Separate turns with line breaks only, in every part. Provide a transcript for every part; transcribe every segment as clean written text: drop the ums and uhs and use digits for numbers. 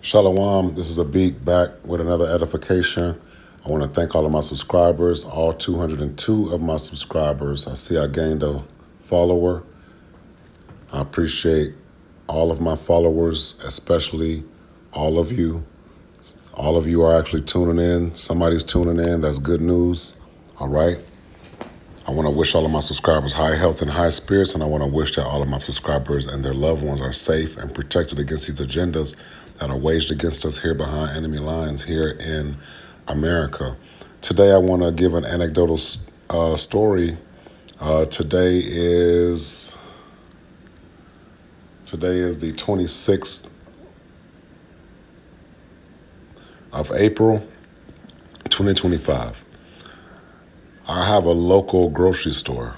Shalom, this is a beat back with another edification. I want to thank all of my subscribers, all 202 of my subscribers. I see I gained a follower. I appreciate all of my followers, especially all of you. All of you are actually tuning in. Somebody's tuning in. That's good news. All right. I want to wish all of my subscribers high health and high spirits, and I want to wish that all of my subscribers and their loved ones are safe and protected against these agendas that are waged against us here behind enemy lines here in America. Today, I want to give an anecdotal story. Today is the 26th of April, 2025. I have a local grocery store,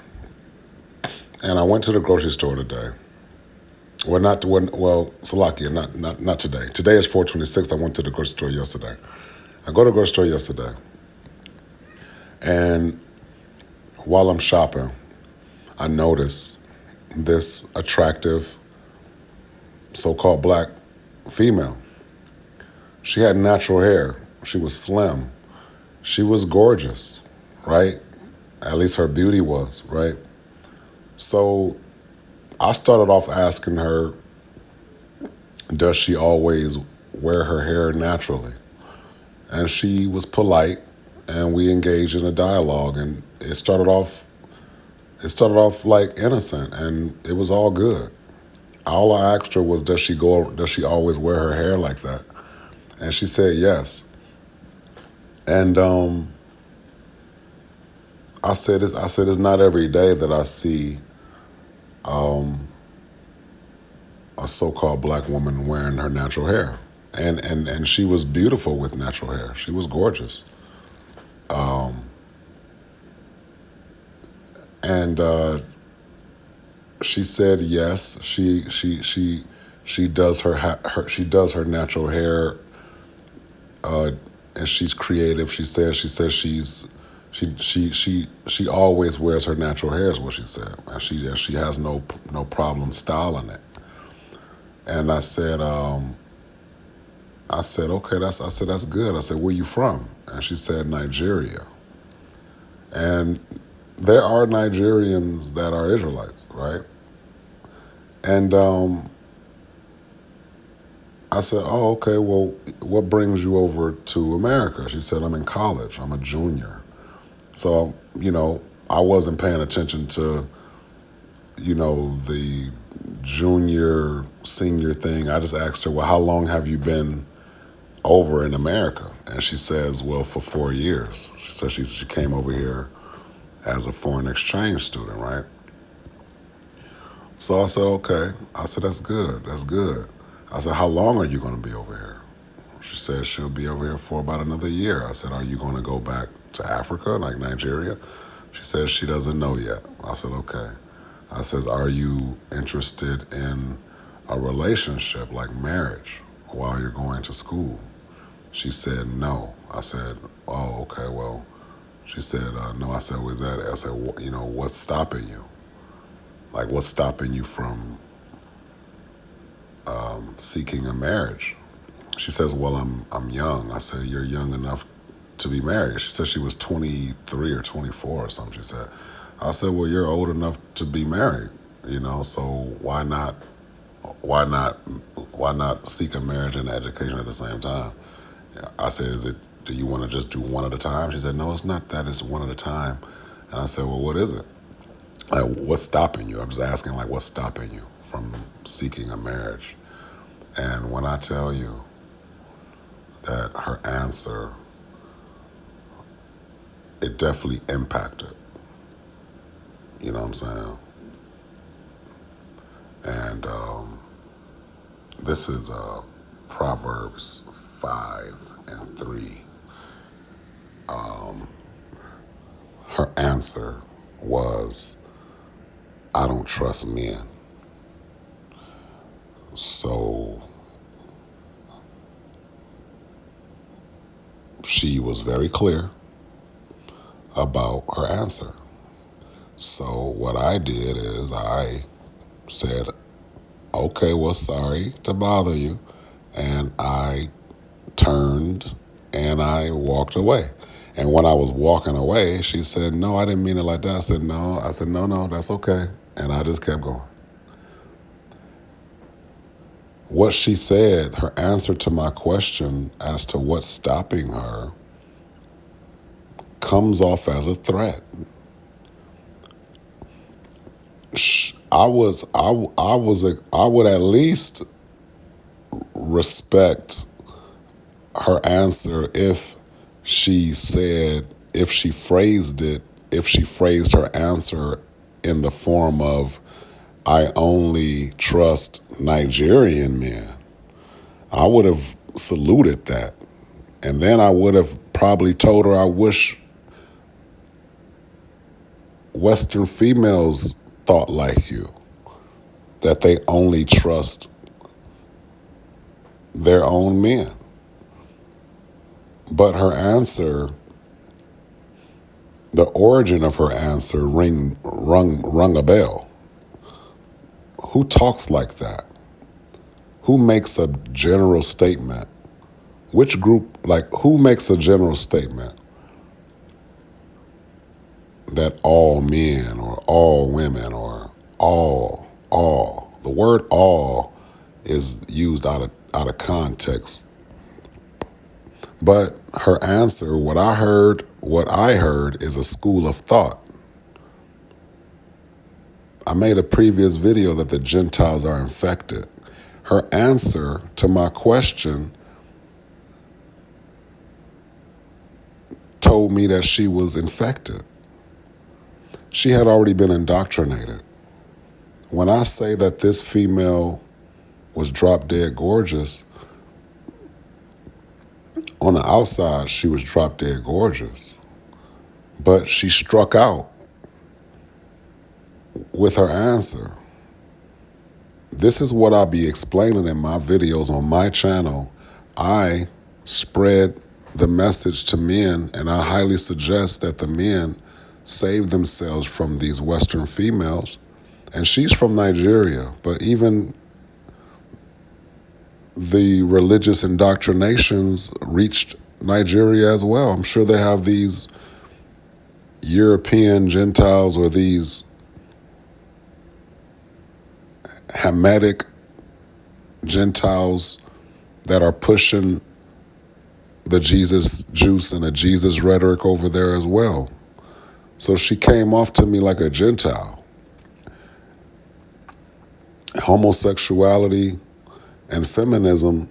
and I went to the grocery store today. Salakia, not today. Today is 4/26. I went to the grocery store yesterday. I go to the grocery store yesterday, and while I'm shopping, I notice this attractive so-called black female. She had natural hair. She was slim. She was gorgeous, right? At least her beauty was, right? So I started off asking her, does she always wear her hair naturally? And she was polite, and we engaged in a dialogue, and it started off like innocent, and it was all good. All I asked her was, does she always wear her hair like that? And she said yes. And I said it's not every day that I see a so-called black woman wearing her natural hair. And she was beautiful with natural hair. She was gorgeous. And she said yes. She does her natural hair, and she's creative. She says she always wears her natural hair, is what she said, and she has no problem styling it. And I said okay, that's good. I said, where you from? And she said Nigeria. And there are Nigerians that are Israelites, right? And I said, oh, okay, well, what brings you over to America? She said, I'm in college. I'm a junior. So, I wasn't paying attention to, the junior, senior thing. I just asked her, well, how long have you been over in America? And she says, well, for 4 years. She said she came over here as a foreign exchange student, right? So I said, okay. I said, that's good. That's good. I said, how long are you going to be over here? She said she'll be over here for about another year. I said, are you going to go back to Africa, like Nigeria? She said she doesn't know yet. I said, okay. I says, are you interested in a relationship, like marriage, while you're going to school? She said, no. I said, oh, okay, well. She said, no. I said, was that? I said, what's stopping you? Like, what's stopping you from seeking a marriage? She says, well, I'm young. I said, you're young enough to be married. She said she was 23 or 24 or something, she said. I said, well, you're old enough to be married, so why not seek a marriage and education at the same time? I said, do you want to just do one at a time? She said, no, it's not that, it's one at a time. And I said, well, what is it? Like, what's stopping you? I'm just asking, like, what's stopping you from seeking a marriage? And when I tell you that her answer, it definitely impacted. You know what I'm saying? And this is Proverbs 5:3. Her answer was, I don't trust men. So she was very clear about her answer. So what I did is I said, okay, well, sorry to bother you. And I turned and I walked away. And when I was walking away, she said, "No, I didn't mean it like that." I said, "No." I said, "No, no, that's okay." And I just kept going. What she said, her answer to my question as to what's stopping her, comes off as a threat. I would at least respect her answer if she phrased her answer in the form of, "I only trust Nigerian men." I would have saluted that. And then I would have probably told her I wish Western females thought like you, that they only trust their own men. But her answer, the origin of her answer rung a bell. Who talks like that? Who makes a general statement? Which group, who makes a general statement that all men or all women or all, the word all is used out of context. But her answer, what I heard is a school of thought. I made a previous video that the Gentiles are infected. Her answer to my question told me that she was infected. She had already been indoctrinated. When I say that this female was drop dead gorgeous, on the outside she was drop dead gorgeous, but she struck out with her answer. This is what I'll be explaining in my videos on my channel. I spread the message to men, and I highly suggest that the men save themselves from these Western females. And she's from Nigeria, but even the religious indoctrinations reached Nigeria as well. I'm sure they have these European Gentiles or these Hamitic Gentiles that are pushing the Jesus juice and the Jesus rhetoric over there as well. So she came off to me like a Gentile. Homosexuality and feminism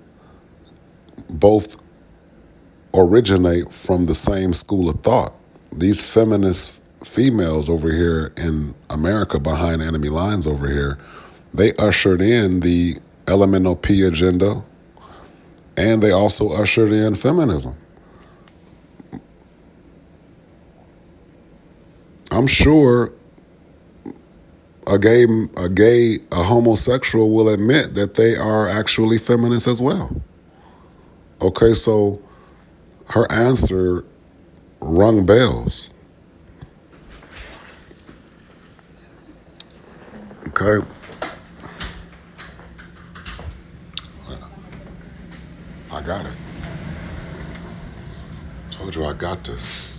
both originate from the same school of thought. These feminist females over here in America, behind enemy lines over here, they ushered in the Elemental P agenda, and they also ushered in feminism. I'm sure a homosexual will admit that they are actually feminists as well. Okay, so her answer rung bells. Okay. I got it. Told you I got this.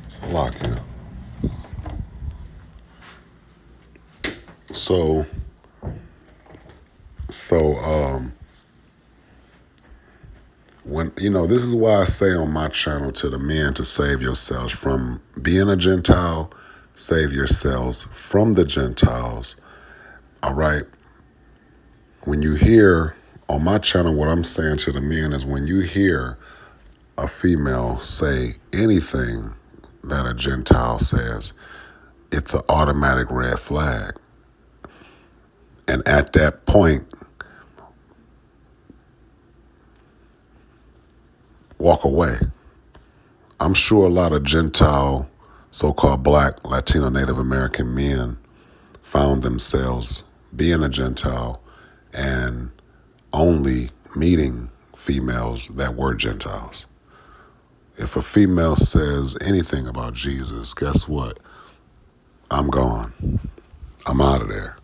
It's a lock here. So, when, this is why I say on my channel to the men to save yourselves from being a Gentile, save yourselves from the Gentiles. All right. When you hear on my channel, what I'm saying to the men is, when you hear a female say anything that a Gentile says, it's an automatic red flag. And at that point, walk away. I'm sure a lot of Gentile, so-called Black, Latino, Native American men found themselves being a Gentile and only meeting females that were Gentiles. If a female says anything about Jesus, guess what? I'm gone. I'm out of there.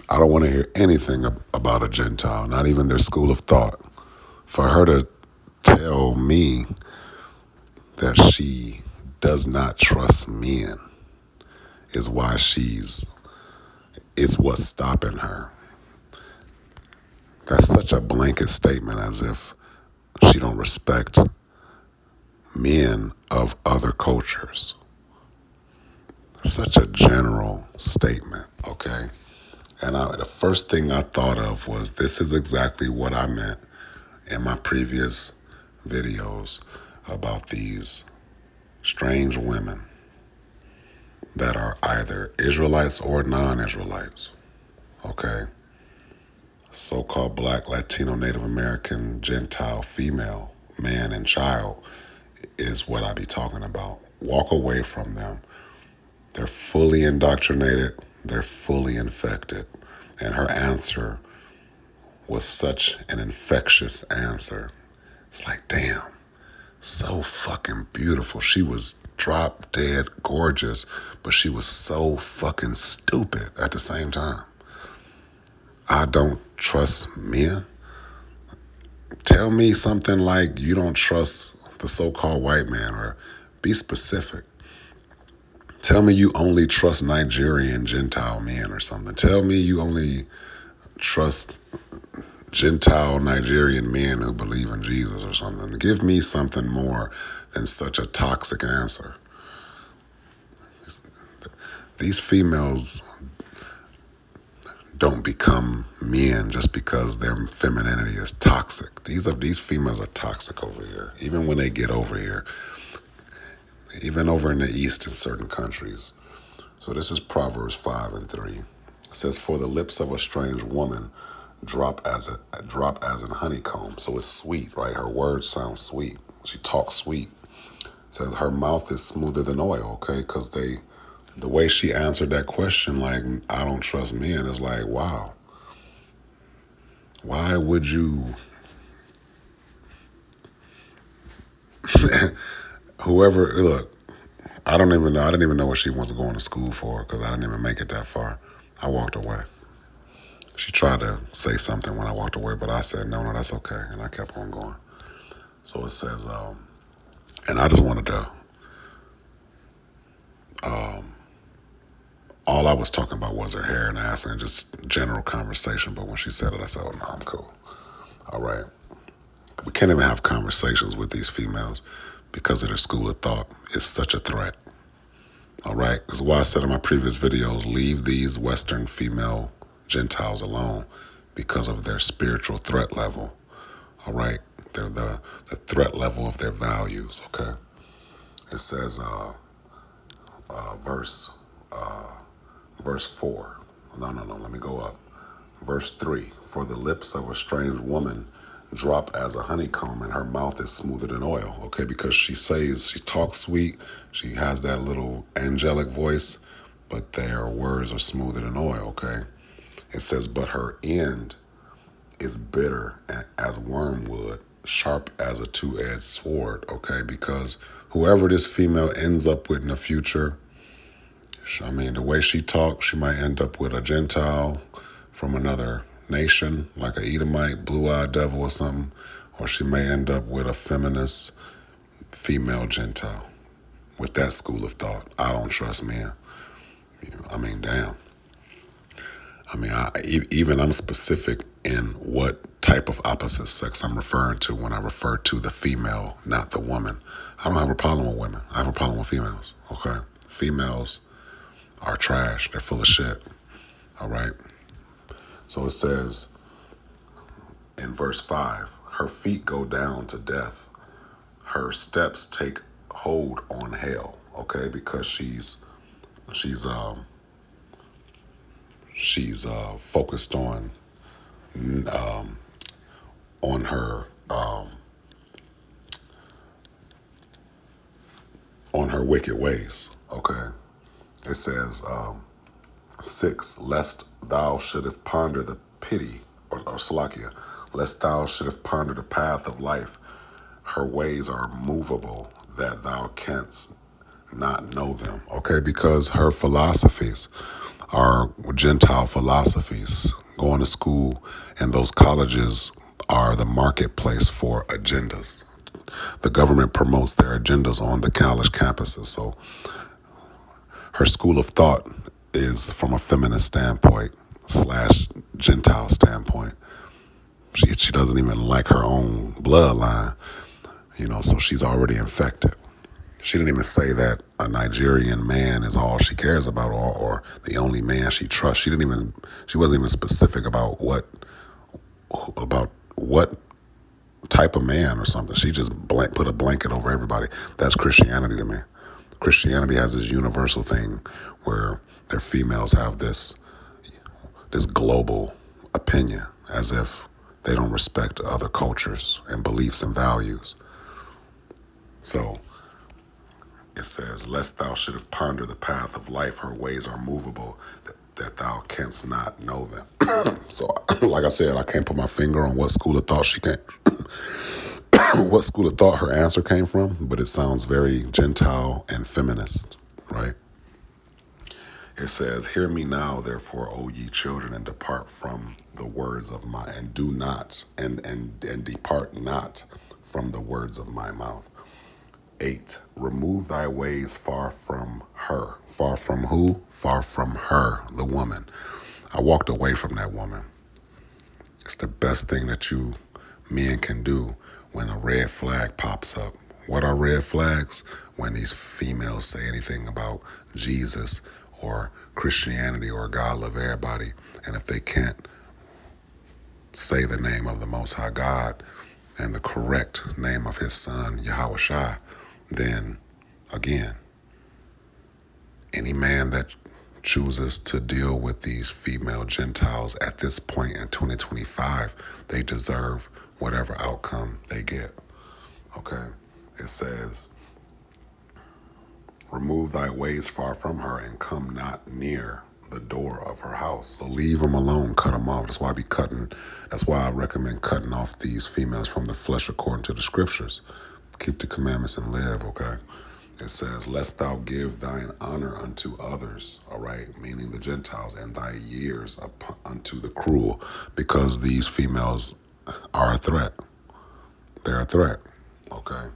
I don't want to hear anything about a Gentile, not even their school of thought. For her to tell me that she does not trust men is why it's what's stopping her. That's such a blanket statement, as if she don't respect men of other cultures. Such a general statement, okay? And the first thing I thought of was, this is exactly what I meant in my previous videos about these strange women that are either Israelites or non-Israelites, okay? So-called Black, Latino, Native American, Gentile, female, man, and child is what I be talking about. Walk away from them. They're fully indoctrinated. They're fully infected. And her answer was such an infectious answer. It's like, damn, so fucking beautiful. She was drop dead gorgeous, but she was so fucking stupid at the same time. I don't trust men. Tell me something like you don't trust the so-called white man, or be specific. Tell me you only trust Nigerian Gentile men or something. Tell me you only trust Gentile Nigerian men who believe in Jesus or something. Give me something more than such a toxic answer. These females don't become men just because their femininity is toxic. These females are toxic over here. Even when they get over here, even over in the East in certain countries. So this is Proverbs 5:3. It says, "For the lips of a strange woman drop as in honeycomb." So it's sweet, right? Her words sound sweet. She talks sweet. It says her mouth is smoother than oil, okay? Because the way she answered that question, like, I don't trust men, is like, wow. Why would you? Whoever, look, I don't even know. I didn't even know what she wants to go into school for, because I didn't even make it that far. I walked away. She tried to say something when I walked away, but I said, no, that's okay. And I kept on going. So it says, and I just wanted to, all I was talking about was her hair and ass and just general conversation. But when she said it, I said, oh, no, I'm cool. All right. We can't even have conversations with these females because of their school of thought. It's such a threat. All right. Because why I said in my previous videos, leave these Western female Gentiles alone because of their spiritual threat level. All right. They're the threat level of their values. Okay. It says, verse 4. No, let me go up. Verse 3. For the lips of a strange woman drop as a honeycomb, and her mouth is smoother than oil. Okay, because she talks sweet, she has that little angelic voice, but their words are smoother than oil, okay? It says, but her end is bitter as wormwood, sharp as a two-edged sword, okay? Because whoever this female ends up with in the future, I mean, the way she talks, she might end up with a Gentile from another nation, like a Edomite, blue-eyed devil or something, or she may end up with a feminist female Gentile with that school of thought. I don't trust men. I mean, damn. I mean, even I'm specific in what type of opposite sex I'm referring to when I refer to the female, not the woman. I don't have a problem with women. I have a problem with females, okay? Females are trash. They're full of shit, all right? So it says in verse 5, her feet go down to death. Her steps take hold on hell, okay? Because she's focused on her wicked ways, okay? It says, 6, lest thou shouldest ponder the pity, or Salakia, lest thou shouldest ponder the path of life. Her ways are movable, that thou canst not know them. Okay, because her philosophies are Gentile philosophies. Going to school, and those colleges are the marketplace for agendas. The government promotes their agendas on the college campuses. So her school of thought is from a feminist standpoint slash Gentile standpoint. She doesn't even like her own bloodline, so she's already infected. She didn't even say that a Nigerian man is all she cares about, or the only man she trusts. She wasn't even specific about what type of man or something. She just put a blanket over everybody. That's Christianity to me. Christianity has this universal thing where their females have this global opinion, as if they don't respect other cultures and beliefs and values. So it says, lest thou shouldest ponder the path of life, her ways are movable, that thou canst not know them. So, like I said, I can't put my finger on what school of thought what school of thought her answer came from, but it sounds very Gentile and feminist, right? It says, hear me now, therefore, O ye children, and depart from the words of and do not, and depart not from the words of my mouth. 8, remove thy ways far from her. Far from who? Far from her, the woman. I walked away from that woman. It's the best thing that you men can do when a red flag pops up. What are red flags? When these females say anything about Jesus or Christianity or God love everybody, and if they can't say the name of the Most High God and the correct name of his son, Yahweh Shai, then again, any man that chooses to deal with these female Gentiles at this point in 2025, they deserve whatever outcome they get. Okay? It says, remove thy ways far from her and come not near the door of her house. So leave them alone, cut them off. That's why I recommend cutting off these females from the flesh according to the scriptures. Keep the commandments and live, okay? It says, lest thou give thine honor unto others, all right, meaning the Gentiles, and thy years unto the cruel, because these females are a threat. They're a threat, okay?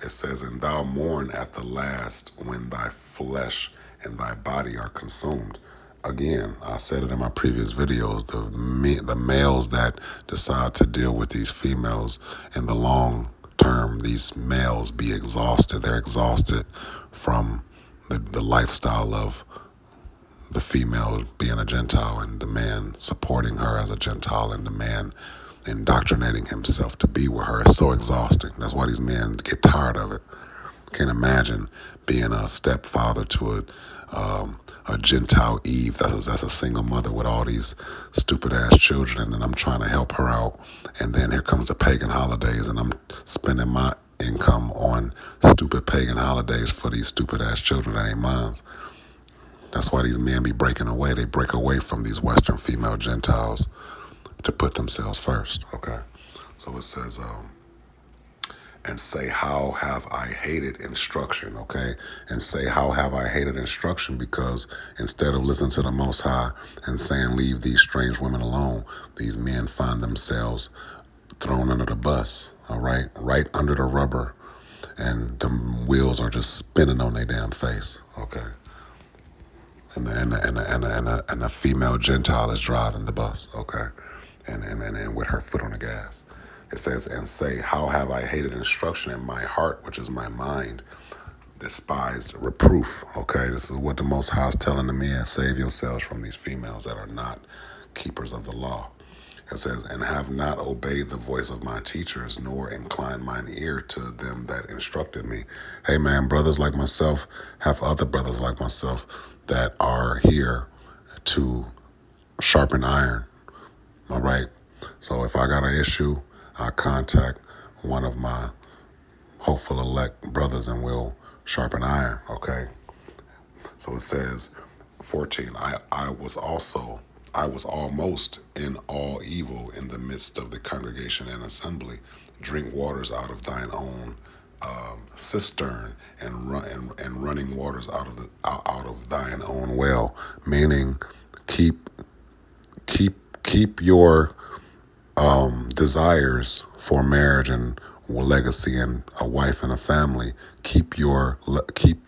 It says, and thou mourn at the last when thy flesh and thy body are consumed. Again, I said it in my previous videos, the males that decide to deal with these females in the long term, these males be exhausted. They're exhausted from the lifestyle of the female being a Gentile and the man supporting her as a Gentile and the man indoctrinating himself to be with her. It's so exhausting. That's why these men get tired of it. Can't imagine being a stepfather to a Gentile Eve that's a single mother with all these stupid ass children, and I'm trying to help her out, and then here comes the pagan holidays, and I'm spending my income on stupid pagan holidays for these stupid ass children that ain't mine. That's why these men be breaking away. They break away from these Western female Gentiles to put themselves first. Okay, so it says, and say, how have I hated instruction, okay? And say, how have I hated instruction? Because instead of listening to the Most High and saying, leave these strange women alone, these men find themselves thrown under the bus, all right? Right under the rubber, and the wheels are just spinning on their damn face, okay? And the female Gentile is driving the bus, okay? And with her foot on the gas. It says, and say, how have I hated instruction in my heart, which is my mind, despised reproof. Okay, this is what the Most High is telling the men. Save yourselves from these females that are not keepers of the law. It says, and have not obeyed the voice of my teachers, nor inclined mine ear to them that instructed me. Hey man, brothers like myself have other brothers like myself that are here to sharpen iron. All right. So if I got an issue, I contact one of my hopeful elect brothers and we'll sharpen iron, okay? So it says, 14, I was almost in all evil in the midst of the congregation and assembly. Drink waters out of thine own cistern and running waters out of thine own well, meaning keep keep your desires for marriage and legacy and a wife and a family. Keep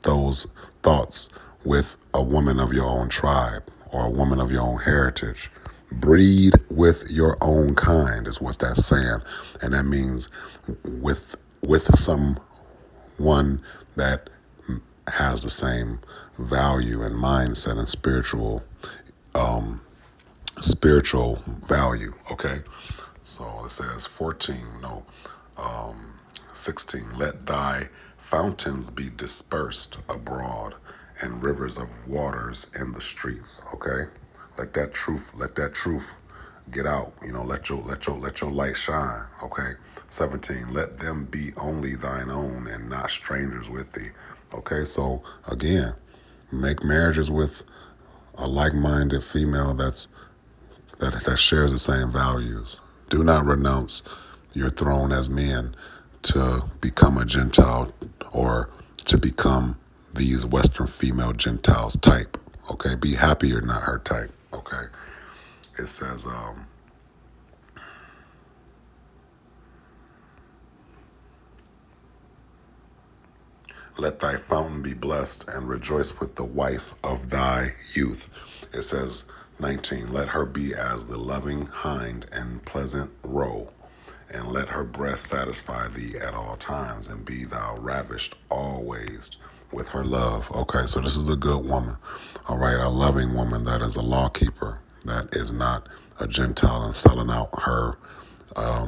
those thoughts with a woman of your own tribe or a woman of your own heritage. Breed with your own kind is what that's saying, and that means with someone that has the same value and mindset and spiritual value. Okay, so it says 14. No, 16. Let thy fountains be dispersed abroad, and rivers of waters in the streets. Okay, let that truth get out. Let your light shine. Okay. 17. Let them be only thine own and not strangers with thee. Okay, so again, make marriages with a like-minded female that shares the same values. Do not renounce your throne as men to become a Gentile or to become these Western female Gentiles type. Okay, be happy you're not her type. Okay, it says, let thy fountain be blessed and rejoice with the wife of thy youth. It says, 19, let her be as the loving hind and pleasant roe, and let her breast satisfy thee at all times, and be thou ravished always with her love. Okay, so this is a good woman. All right, a loving woman that is a law keeper, that is not a Gentile and selling out her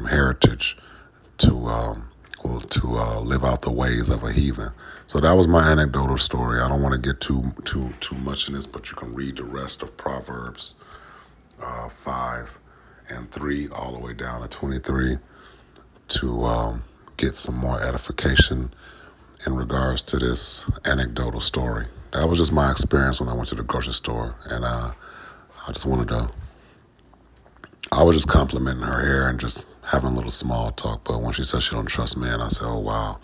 heritage to live out the ways of a heathen. So that was my anecdotal story. I don't want to get too much in this, but you can read the rest of Proverbs 5 and 3 all the way down to 23 to get some more edification in regards to this anecdotal story. That was just my experience when I went to the grocery store, and I was just complimenting her hair and just having a little small talk. But when she said she don't trust men, I said, oh, wow,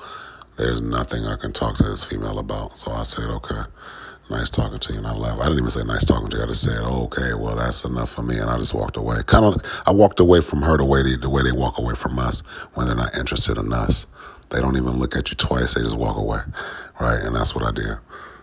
there's nothing I can talk to this female about. So I said, okay, nice talking to you. And I left. I didn't even say nice talking to you. I just said, oh, okay, well, that's enough for me. And I just walked away. I walked away from her the way they walk away from us when they're not interested in us. They don't even look at you twice. They just walk away, right? And that's what I did.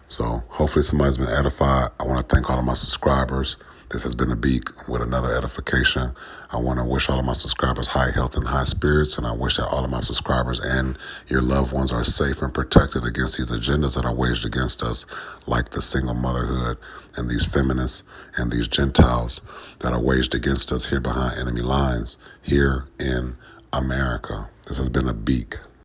So hopefully somebody's been edified. I want to thank all of my subscribers. This has been a Beak with another edification. I want to wish all of my subscribers high health and high spirits, and I wish that all of my subscribers and your loved ones are safe and protected against these agendas that are waged against us, like the single motherhood and these feminists and these Gentiles that are waged against us here behind enemy lines here in America. This has been a Beak.